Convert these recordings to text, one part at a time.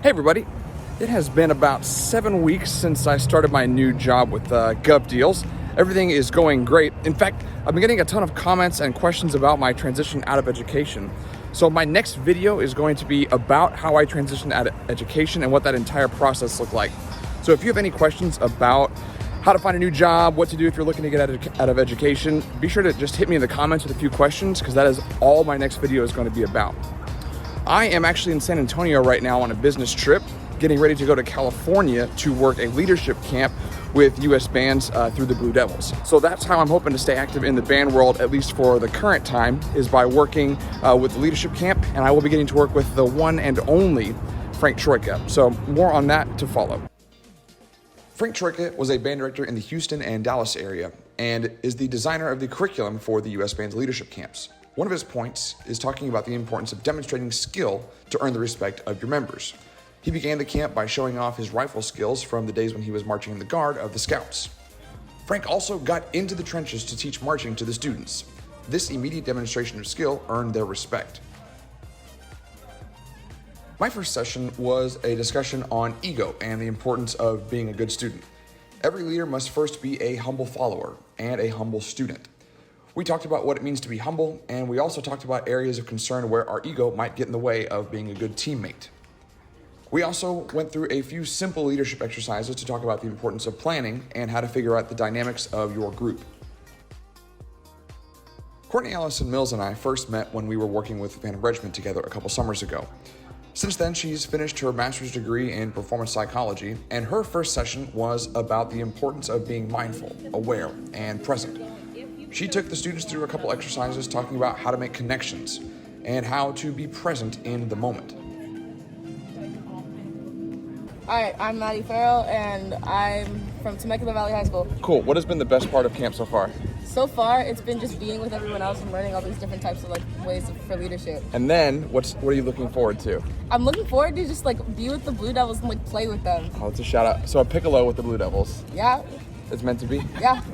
Hey everybody, it has been about 7 weeks since I started my new job with Gov Deals. Everything is going great. In fact, I've been getting a ton of comments and questions about my transition out of education. So my next video is going to be about how I transitioned out of education and what that entire process looked like. So if you have any questions about how to find a new job, what to do if you're looking to get out of education, be sure to just hit me in the comments with a few questions, because that is all my next video is going to be about. I am actually in San Antonio right now on a business trip, getting ready to go to California to work a leadership camp with US bands through the Blue Devils. So that's how I'm hoping to stay active in the band world, at least for the current time, is by working with the leadership camp, and I will be getting to work with the one and only Frank Trickett. So more on that to follow. Frank Trickett was a band director in the Houston and Dallas area and is the designer of the curriculum for the US band's leadership camps. One of his points is talking about the importance of demonstrating skill to earn the respect of your members. He began the camp by showing off his rifle skills from the days when he was marching in the guard of the Scouts. Frank also got into the trenches to teach marching to the students. This immediate demonstration of skill earned their respect. My first session was a discussion on ego and the importance of being a good student. Every leader must first be a humble follower and a humble student. We talked about what it means to be humble, and we also talked about areas of concern where our ego might get in the way of being a good teammate. We also went through a few simple leadership exercises to talk about the importance of planning and how to figure out the dynamics of your group. Courtney Allison Mills and I first met when we were working with Phantom Regiment together a couple summers ago. Since then, she's finished her master's degree in performance psychology, and her first session was about the importance of being mindful, aware, and present. She took the students through a couple exercises talking about how to make connections and how to be present in the moment. Alright, I'm Maddie Farrell and I'm from Temecula Valley High School. Cool. What has been the best part of camp so far? So far, it's been just being with everyone else and learning all these different types of ways for leadership. And then, what are you looking forward to? I'm looking forward to just be with the Blue Devils and play with them. Oh, it's a shout out. So a piccolo with the Blue Devils. Yeah. It's meant to be? Yeah.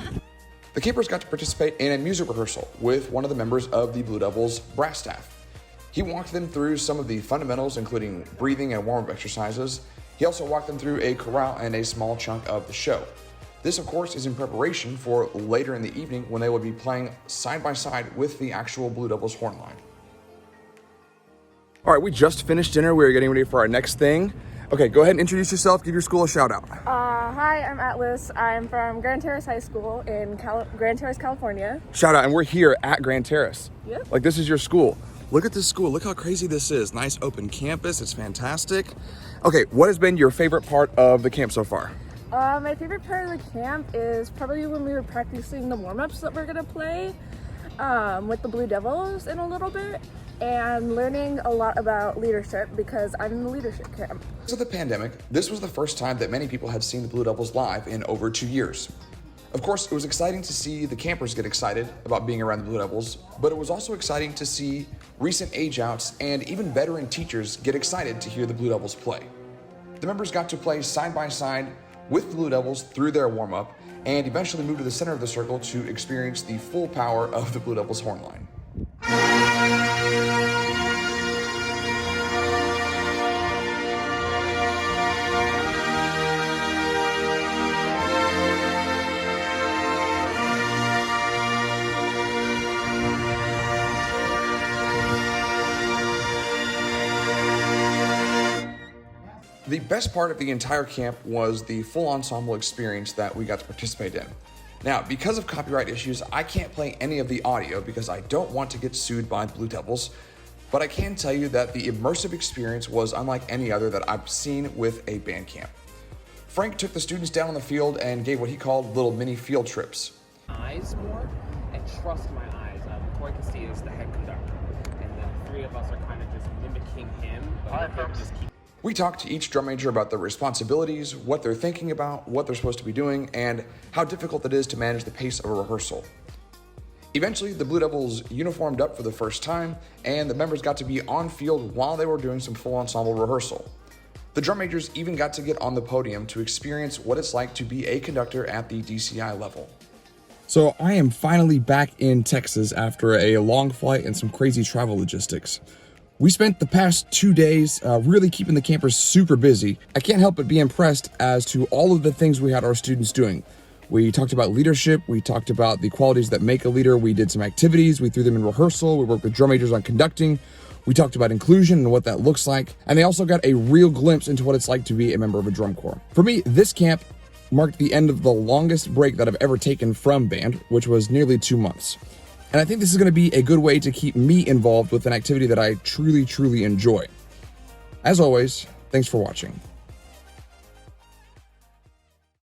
The campers got to participate in a music rehearsal with one of the members of the Blue Devils brass staff. He walked them through some of the fundamentals, including breathing and warm-up exercises. He also walked them through a chorale and a small chunk of the show. This, of course, is in preparation for later in the evening when they will be playing side by side with the actual Blue Devils horn line. All right, we just finished dinner. We're getting ready for our next thing. Okay, go ahead and introduce yourself. Give your school a shout out. Hi, I'm Atlas. I'm from Grand Terrace High School in Grand Terrace, California. Shout out, and we're here at Grand Terrace. Yeah. This is your school. Look at this school. Look how crazy this is. Nice open campus. It's fantastic. Okay, what has been your favorite part of the camp so far? My favorite part of the camp is probably when we were practicing the warm-ups that we're gonna play with the Blue Devils in a little bit, and learning a lot about leadership because I'm in the leadership camp. Because of the pandemic, this was the first time that many people had seen the Blue Devils live in over 2 years. Of course, it was exciting to see the campers get excited about being around the Blue Devils, but it was also exciting to see recent age-outs and even veteran teachers get excited to hear the Blue Devils play. The members got to play side by side with the Blue Devils through their warm-up and eventually moved to the center of the circle to experience the full power of the Blue Devils horn line. The best part of the entire camp was the full ensemble experience that we got to participate in. Now, because of copyright issues, I can't play any of the audio because I don't want to get sued by the Blue Devils, but I can tell you that the immersive experience was unlike any other that I've seen with a band camp. Frank took the students down on the field and gave what he called little mini field trips. Eyes more and trust my eyes. Corey Castillo is the head conductor, and then three of us are kind of just mimicking him, but just keep. We talked to each drum major about their responsibilities, what they're thinking about, what they're supposed to be doing, and how difficult it is to manage the pace of a rehearsal. Eventually, the Blue Devils uniformed up for the first time, and the members got to be on field while they were doing some full ensemble rehearsal. The drum majors even got to get on the podium to experience what it's like to be a conductor at the DCI level. So I am finally back in Texas after a long flight and some crazy travel logistics. We spent the past 2 days really keeping the campers super busy. I can't help but be impressed as to all of the things we had our students doing. We talked about leadership, we talked about the qualities that make a leader, we did some activities, we threw them in rehearsal, we worked with drum majors on conducting, we talked about inclusion and what that looks like, and they also got a real glimpse into what it's like to be a member of a drum corps. For me, this camp marked the end of the longest break that I've ever taken from band, which was nearly 2 months. And I think this is going to be a good way to keep me involved with an activity that I truly, truly enjoy. As always, thanks for watching.